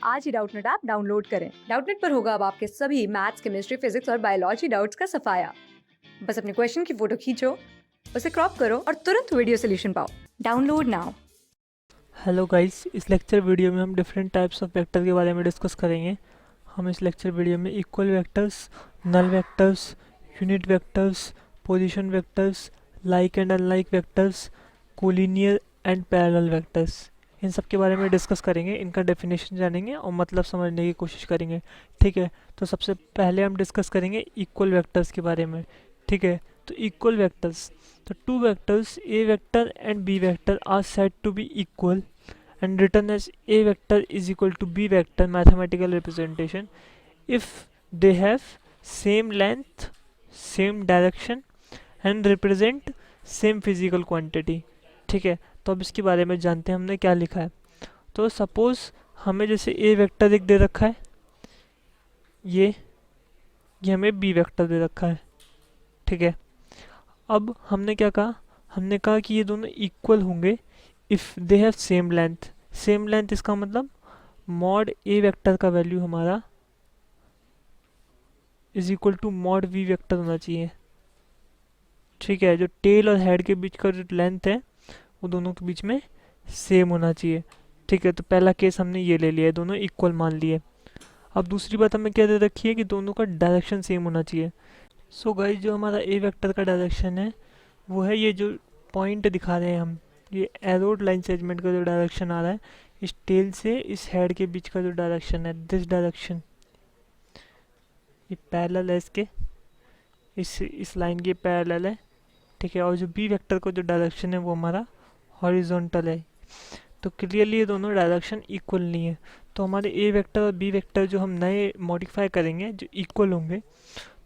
आज ही Doubtnut app download करें। Doubtnut पर होगा अब आपके सभी मैथ्स, केमिस्ट्री, फिजिक्स और बायोलॉजी डाउट्स का सफाया। बस अपने क्वेश्चन की फोटो खींचो, उसे क्रॉप करो और तुरंत वीडियो सोल्यूशन पाओ। Download now. हेलो गाइस, इस लेक्चर वीडियो में हम डिफरेंट टाइप्स ऑफ वेक्टर के बारे में डिस्कस करेंगे। हम इस लेक्चर वीडियो में equal vectors, null vectors, unit vectors, position vectors, like and unlike vectors, collinear and parallel vectors, इन सब के बारे में डिस्कस करेंगे। इनका डेफिनेशन जानेंगे और मतलब समझने की कोशिश करेंगे। ठीक है, तो सबसे पहले हम डिस्कस करेंगे इक्वल वेक्टर्स के बारे में। ठीक है, तो इक्वल वेक्टर्स, तो two vectors a vector and b vector are said to be equal and written as a vector is equal to b vector mathematical representation if they have same length, same direction and represent same physical quantity। ठीक है, तो अब इसके बारे में जानते हैं हमने क्या लिखा है। तो सपोज हमें जैसे a वेक्टर एक दे रखा है, ये हमें b वेक्टर दे रखा है। ठीक है, अब हमने क्या कहा, हमने कहा कि ये दोनों इक्वल होंगे if they have same length. Same length इसका मतलब मॉड ए वेक्टर का वैल्यू हमारा is equal to mod V vector होना चाहिए। ठीक है, जो टेल और हेड के बीच का जो लेंथ है वो दोनों के बीच में सेम होना चाहिए। ठीक है, तो पहला केस हमने ये ले लिया, दोनों इक्वल मान लिए। अब दूसरी बात हमें क्या दे रखी है कि दोनों का डायरेक्शन सेम होना चाहिए। सो गाइस, जो हमारा ए वेक्टर का डायरेक्शन है वो है ये जो पॉइंट दिखा रहे हैं हम, ये एरोड लाइन सेगमेंट का जो डायरेक्शन आ रहा है इस टेल से इस हेड के बीच का जो डायरेक्शन है, दिस डायरेक्शन, ये पैरेलल है इसके, इस लाइन के पैरेलल है। ठीक है, और जो बी वेक्टर का जो डायरेक्शन है वो हमारा हॉरिजॉन्टल है। तो क्लियरली ये दोनों डायरेक्शन इक्वल नहीं है। तो हमारे ए वेक्टर और बी वेक्टर जो हम नए मॉडिफाई करेंगे जो इक्वल होंगे,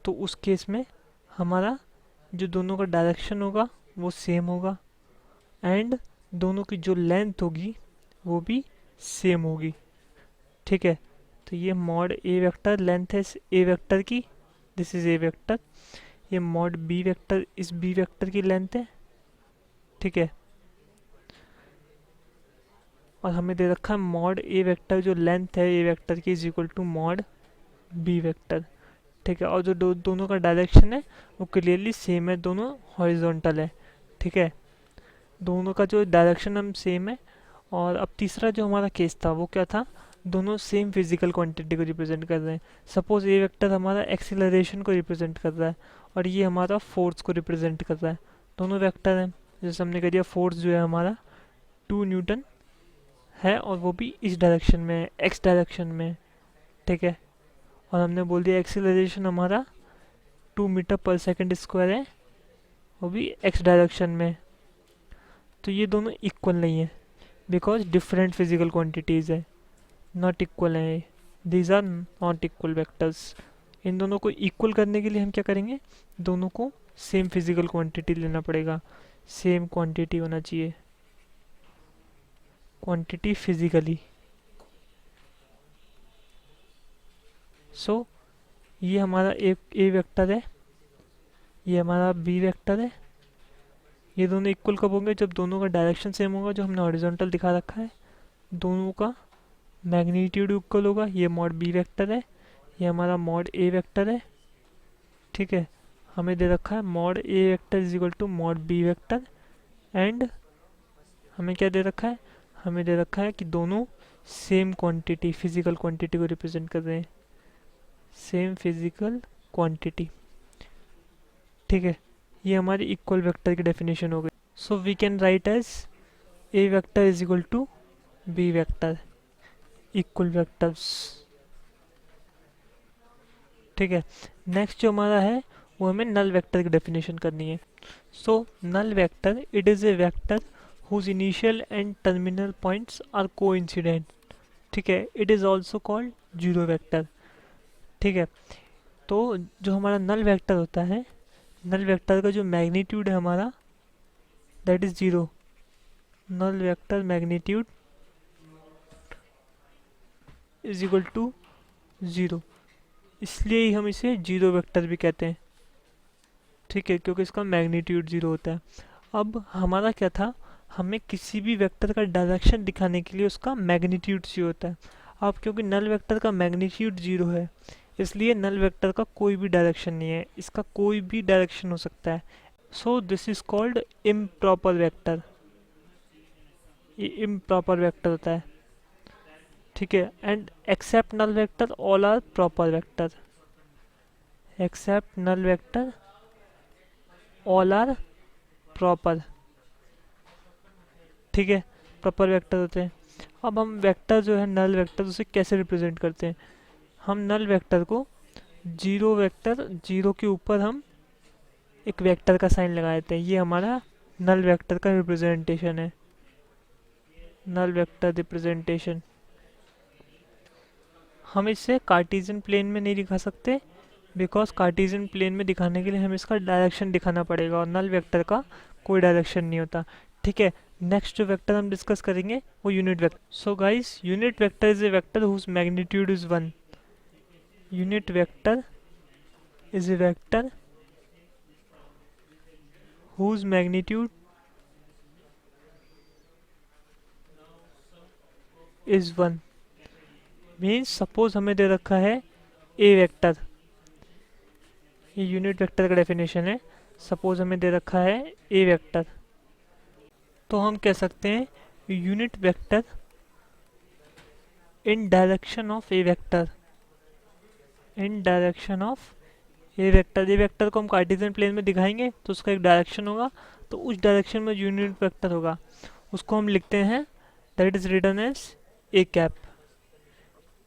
तो उस केस में हमारा जो दोनों का डायरेक्शन होगा वो सेम होगा एंड दोनों की जो लेंथ होगी वो भी सेम होगी। ठीक है, तो ये मॉड ए वेक्टर लेंथ है ए वेक्टर की, दिस इज ए वेक्टर। ये मॉड बी वेक्टर इस बी वेक्टर की लेंथ है। ठीक है, और हमें दे रखा है मॉड ए वेक्टर जो लेंथ है ए वेक्टर की is equal to mod B vector. ठीक है, और जो दोनों का डायरेक्शन है वो क्लियरली सेम है, दोनों हॉरिजॉन्टल है। ठीक है, दोनों का जो डायरेक्शन हम सेम है। और अब तीसरा जो हमारा केस था वो क्या था, दोनों सेम फिजिकल क्वांटिटी को रिप्रेजेंट कर रहे हैं। सपोज ए वेक्टर हमारा एक्सीलरेशन को रिप्रेजेंट कर रहा है और ये हमारा फोर्स को रिप्रेजेंट कर रहा है। दोनों वेक्टर हैं, जैसे हमने कह दिया फोर्स जो है हमारा 2 न्यूटन है और वो भी इस डायरेक्शन में है, एक्स डायरेक्शन में है। ठीक है, और हमने बोल दिया एक्सीलरेशन हमारा 2 मीटर पर सेकेंड स्क्वायर है, वो भी एक्स डायरेक्शन में है। तो ये दोनों इक्वल नहीं है बिकॉज डिफरेंट फिजिकल क्वांटिटीज है, नॉट इक्वल है। These are not equal vectors. इन दोनों को इक्वल करने के लिए हम क्या करेंगे, दोनों को सेम फिजिकल क्वांटिटी लेना पड़ेगा। सेम क्वांटिटी होना चाहिए, क्वांटिटी फिजिकली। सो ये हमारा एक ए वेक्टर है, ये हमारा बी वेक्टर है। ये दोनों इक्वल कब होंगे, जब दोनों का डायरेक्शन सेम होगा, जो हमने हॉरिजॉन्टल दिखा रखा है। दोनों का मैग्नीट्यूड इक्वल होगा, ये मॉड बी वेक्टर है, ये हमारा मॉड ए वेक्टर है। ठीक है, हमें दे रखा है mod A vector is equal to mod B vector and हमें क्या दे रखा है, हमें दे रखा है कि दोनों सेम क्वांटिटी फिजिकल क्वांटिटी को रिप्रेजेंट कर रहे हैं, सेम फिजिकल क्वांटिटी। ठीक है, ये हमारी इक्वल वेक्टर की डेफिनेशन हो गई। So we can write as A vector is equal to B vector, equal vectors. ठीक है, नेक्स्ट जो हमारा है वो हमें नल वेक्टर की डेफिनेशन करनी है। So null vector, it is a vector whose initial and terminal points are coincident। ठीक है, it is also called zero vector. ठीक है, तो जो हमारा नल वेक्टर होता है, नल वेक्टर का जो मैग्नीट्यूड है हमारा that is zero. Null vector magnitude is equal to zero, इसलिए ही हम इसे जीरो वेक्टर भी कहते हैं। ठीक है, क्योंकि इसका मैग्नीट्यूड ज़ीरो होता है। अब हमारा क्या था, हमें किसी भी वेक्टर का डायरेक्शन दिखाने के लिए उसका मैग्नीट्यूड चाहिए होता है। अब क्योंकि नल वेक्टर का मैग्नीट्यूड 0 है, इसलिए नल वेक्टर का कोई भी डायरेक्शन नहीं है, इसका कोई भी डायरेक्शन हो सकता है। So this is called improper vector, ये इम्प्रॉपर वेक्टर होता है, ठीक है। And except null vector all are proper vector, except null vector all are proper, ठीक है, प्रॉपर वेक्टर होते हैं। अब हम वेक्टर जो है नल वेक्टर, उसे कैसे रिप्रेजेंट करते हैं? हम नल वेक्टर को जीरो वेक्टर, जीरो के ऊपर हम एक वेक्टर का साइन लगा देते हैं, ये हमारा नल वेक्टर का रिप्रेजेंटेशन है, नल वेक्टर रिप्रेजेंटेशन। हम इसे कार्टेशियन प्लेन में नहीं दिखा सकते, बिकॉज कार्टेशियन प्लेन में दिखाने के लिए हमें इसका डायरेक्शन दिखाना पड़ेगा और नल वेक्टर का कोई डायरेक्शन नहीं होता, ठीक है। नेक्स्ट जो वेक्टर हम डिस्कस करेंगे वो unit vector. So guys, unit vector is A vector whose magnitude is 1। Unit vector is A vector whose magnitude is 1। Means suppose हमें दे रखा है ए वेक्टर, ये यूनिट वेक्टर का डेफिनेशन है। सपोज हमें दे रखा है ए वेक्टर, तो हम कह सकते हैं unit vector in direction of A vector, in direction of A vector. A vector को हम कार्टेशियन प्लेन में दिखाएंगे तो उसका एक डायरेक्शन होगा, तो उस डायरेक्शन में यूनिट वेक्टर होगा, उसको हम लिखते हैं that is written as A cap,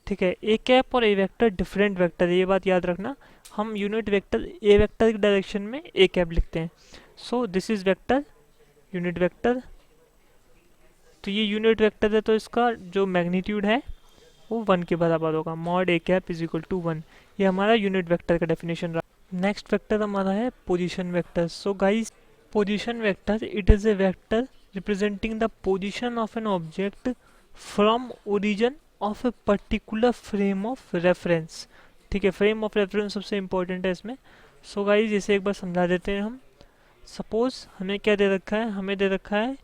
ठीक है। ए कैप और ए वेक्टर डिफरेंट वेक्टर है, ये बात याद रखना। हम यूनिट वेक्टर ए वेक्टर की डायरेक्शन में ए कैप लिखते हैं। सो this is vector unit vector, तो ये यूनिट वेक्टर है, तो इसका जो मैग्नीट्यूड है वो 1 के बराबर होगा, mod A cap is equal to 1। ये हमारा यूनिट वेक्टर का डेफिनेशन रहा। नेक्स्ट वेक्टर हमारा है position vector. So guys, position vector it is A vector representing the position of an object from origin of a particular frame of reference, ठीक है। Frame of reference सबसे important है इसमें। So guys, इसे एक बार समझा देते हैं हम। सपोज हमें क्या दे रखा है, हमें दे रखा है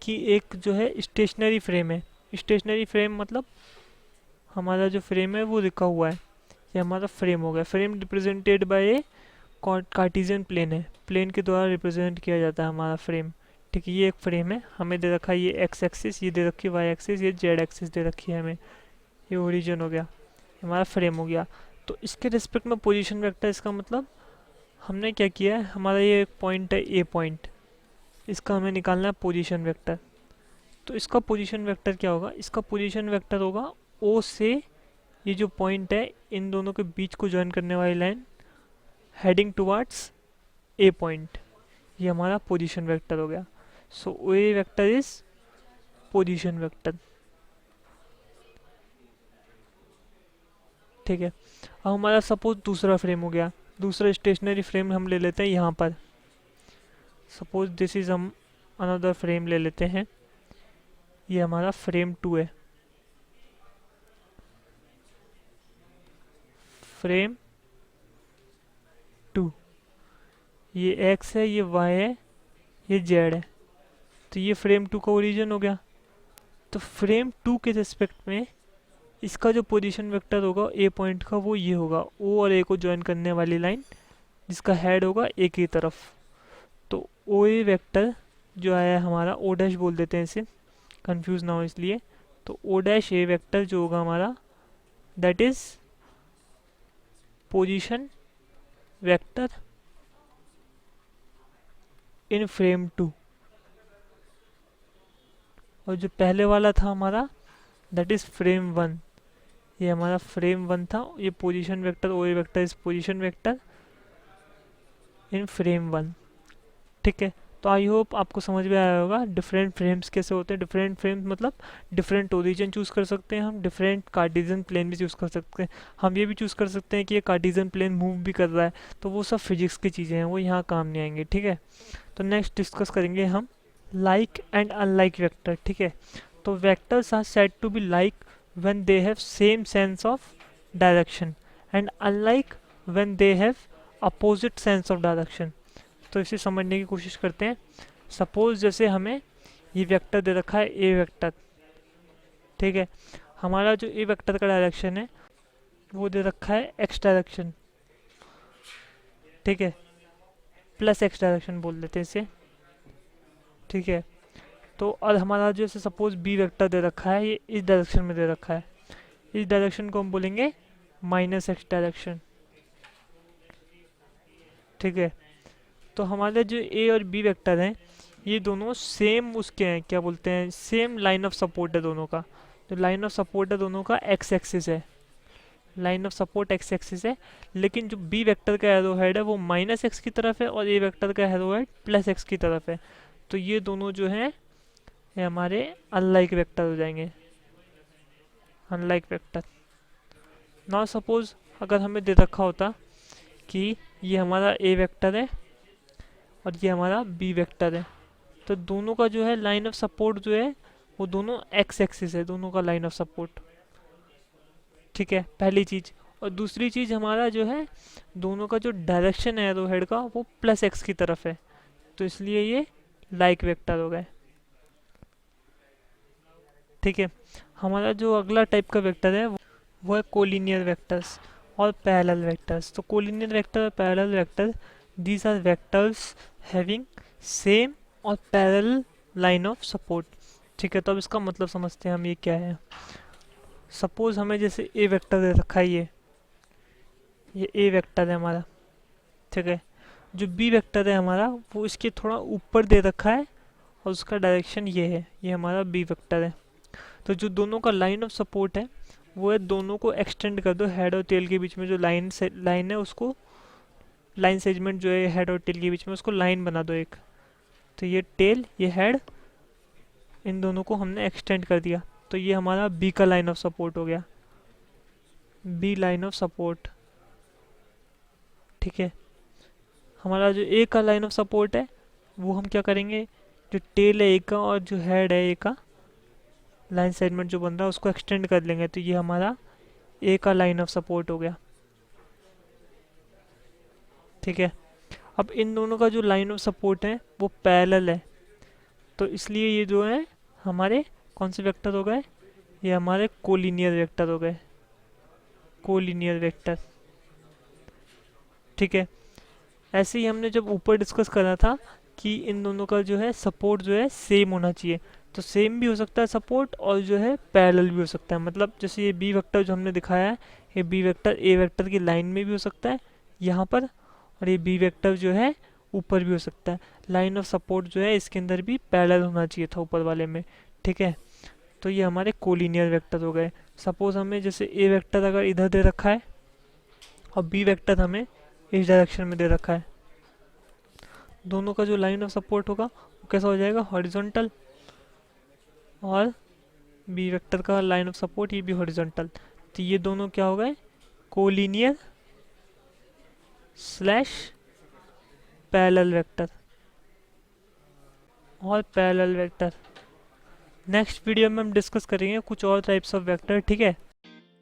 कि एक जो है स्टेशनरी फ्रेम है। स्टेशनरी फ्रेम मतलब हमारा जो फ्रेम है वो लिखा हुआ है, ये हमारा फ्रेम हो गया। Frame represented by a Cartesian plane है, प्लेन के द्वारा रिप्रेजेंट किया जाता है हमारा फ्रेम, ठीक है। ये एक फ्रेम है, हमें दे रखा है ये एक्स एक्सिस, ये दे रखी है वाई एक्सिस, ये जेड एक्सिस दे रखी है हमें, ये ओरिजिन हो गया, हमारा फ्रेम हो गया। तो इसके रिस्पेक्ट में पोजीशन वेक्टर, इसका मतलब हमने क्या किया है, हमारा ये एक पॉइंट है ए पॉइंट, इसका हमें निकालना है पोजीशन वेक्टर। तो इसका पोजीशन वेक्टर क्या होगा, इसका पोजीशन वेक्टर होगा ओ से ये जो पॉइंट है इन दोनों के बीच को ज्वाइन करने वाली line heading towards a point, ये हमारा पोजीशन वेक्टर हो गया। सो ओ A vector is position vector, ठीक है। अब हमारा सपोज दूसरा फ्रेम हो गया, दूसरा स्टेशनरी फ्रेम हम ले लेते हैं यहाँ पर। सपोज दिस इज हम अनदर फ्रेम ले लेते हैं, ये हमारा फ्रेम 2 है, फ्रेम 2, ये एक्स है, ये वाई है, ये जेड है, तो ये फ्रेम 2 का ओरिजिन हो गया। तो फ्रेम 2 के रिस्पेक्ट में इसका जो पोजीशन वेक्टर होगा ए पॉइंट का वो ये होगा, ओ और ए को ज्वाइन करने वाली लाइन जिसका हेड होगा ए की तरफ। तो ओ ए वेक्टर जो आया है हमारा, ओ डैश बोल देते हैं इसे, कंफ्यूज ना हो इसलिए। तो ओ डैश ए वेक्टर जो होगा हमारा, that is position vector in frame 2। और जो पहले वाला था हमारा, दैट इज फ्रेम 1, ये हमारा फ्रेम 1 था। ये position vector O A vector is position vector in frame 1, ठीक है। तो आई होप आपको समझ में आया होगा डिफरेंट फ्रेम्स कैसे होते हैं। डिफरेंट फ्रेम्स मतलब डिफरेंट ओरिजिन चूज़ कर सकते हैं हम, डिफरेंट कार्टेशियन प्लेन भी चूज़ कर सकते हैं। हम ये भी चूज़ कर सकते हैं कि ये कार्टेशियन प्लेन मूव भी कर रहा है, तो वो सब फिजिक्स की चीज़ें हैं, वो यहाँ काम नहीं आएंगे, ठीक है। तो नेक्स्ट डिस्कस करेंगे हम लाइक एंड अनलाइक वेक्टर, ठीक है। तो vectors are said to be like when they have same sense of direction and unlike when they have opposite sense of direction। तो इसे समझने की कोशिश करते हैं। सपोज जैसे हमें ये वेक्टर दे रखा है ए वेक्टर, ठीक है। हमारा जो ए वेक्टर का डायरेक्शन है वो दे रखा है एक्स डायरेक्शन, ठीक है, प्लस एक्स डायरेक्शन बोल देते हैं इसे, ठीक है। तो और हमारा जो है सपोज बी वेक्टर दे रखा है, ये इस डायरेक्शन में दे रखा है, इस डायरेक्शन को हम बोलेंगे माइनस एक्स डायरेक्शन, ठीक है। तो हमारे जो ए और बी वेक्टर हैं ये दोनों सेम उसके हैं, क्या बोलते हैं, सेम लाइन ऑफ सपोर्ट है दोनों का। तो लाइन ऑफ सपोर्ट है दोनों का एक्स एक्सिस है, line of support x axis है, लेकिन जो बी वेक्टर का एरो हेड है वो माइनस एक्स की तरफ है और ए वेक्टर का एरो हेड प्लस एक्स की तरफ है। तो ये दोनों जो हैं ये हमारे अनलाइक वेक्टर हो जाएंगे, अनलाइक वेक्टर। नाउ सपोज अगर हमें दे रखा होता कि ये हमारा ए वेक्टर है और ये हमारा बी वेक्टर है, तो दोनों का जो है लाइन ऑफ सपोर्ट जो है वो दोनों एक्स एक्सिस है, दोनों का लाइन ऑफ सपोर्ट, ठीक है, पहली चीज़। और दूसरी चीज़ हमारा जो है दोनों का जो डायरेक्शन है एरो हेड का वो प्लस एक्स की तरफ है, तो इसलिए ये लाइक वेक्टर हो गए, ठीक है। हमारा जो अगला टाइप का वेक्टर है वो है कोलिनियर वेक्टर्स और पैरेलल वेक्टर्स। तो कोलिनियर वेक्टर और parallel vector, these are vectors having same और पैरेलल लाइन ऑफ सपोर्ट, ठीक है। तो अब इसका मतलब समझते हैं हम ये क्या है। सपोज हमें जैसे ए वेक्टर दे रखा है, ये ए वेक्टर है हमारा, ठीक है। जो बी वेक्टर है हमारा वो इसके थोड़ा ऊपर दे रखा है और उसका डायरेक्शन ये है, ये हमारा बी वेक्टर है। तो जो दोनों का लाइन ऑफ सपोर्ट है वो है, दोनों को एक्सटेंड कर दो, हेड और टेल के बीच में जो लाइन है उसको, लाइन सेगमेंट जो है हेड और टेल के बीच में उसको लाइन बना दो एक। तो ये टेल ये हेड, इन दोनों को हमने एक्सटेंड कर दिया, तो ये हमारा बी का लाइन ऑफ सपोर्ट हो गया, बी लाइन ऑफ सपोर्ट, ठीक है। हमारा जो ए का लाइन ऑफ सपोर्ट है वो हम क्या करेंगे, जो टेल है ए का और जो हेड है ए का, लाइन सेगमेंट जो बन रहा है उसको एक्सटेंड कर लेंगे, तो ये हमारा ए का लाइन ऑफ सपोर्ट हो गया, ठीक है। अब इन दोनों का जो लाइन ऑफ सपोर्ट है वो पैरेलल है, तो इसलिए ये जो है हमारे कौन से वेक्टर हो गए, ये हमारे कोलिनियर वेक्टर हो गए, कोलिनियर वेक्टर, ठीक है। ऐसे ही हमने जब ऊपर डिस्कस करा था कि इन दोनों का जो है सपोर्ट जो है सेम होना चाहिए, तो सेम भी हो सकता है सपोर्ट और जो है पैरेलल भी हो सकता है। मतलब जैसे ये बी वेक्टर जो हमने दिखाया है, ये बी वेक्टर ए वेक्टर की लाइन में भी हो सकता है यहाँ पर, और ये बी वेक्टर जो है ऊपर भी हो सकता है। लाइन ऑफ सपोर्ट जो है इसके अंदर भी पैरेलल होना चाहिए था ऊपर वाले में, ठीक है। तो ये हमारे कोलिनियर वेक्टर हो गए। सपोज हमें जैसे ए वेक्टर अगर इधर दे रखा है और बी वेक्टर हमें इस डायरेक्शन में दे रखा है, दोनों का जो लाइन ऑफ सपोर्ट होगा वो कैसा हो जाएगा, हॉरिजॉन्टल, और बी वेक्टर का लाइन ऑफ सपोर्ट ये भी हॉरिजॉन्टल। तो ये दोनों क्या हो गए, कोलिनियर स्लैश पैरेलल वेक्टर और पैरेलल वेक्टर। नेक्स्ट वीडियो में हम डिस्कस करेंगे कुछ और टाइप्स ऑफ वेक्टर, ठीक है।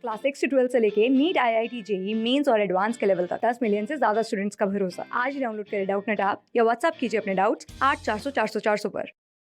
क्लास 6 से 12 से लेके नीट, IIT, जेई मेंस और एडवांस के लेवल तक 10 मिलियन से ज्यादा स्टूडेंट्स का भरोसा। आज ही डाउनलोड करें डाउटनेट ऐप या व्हाट्सएप कीजिए अपने डाउट्स 8400 400 400 पर।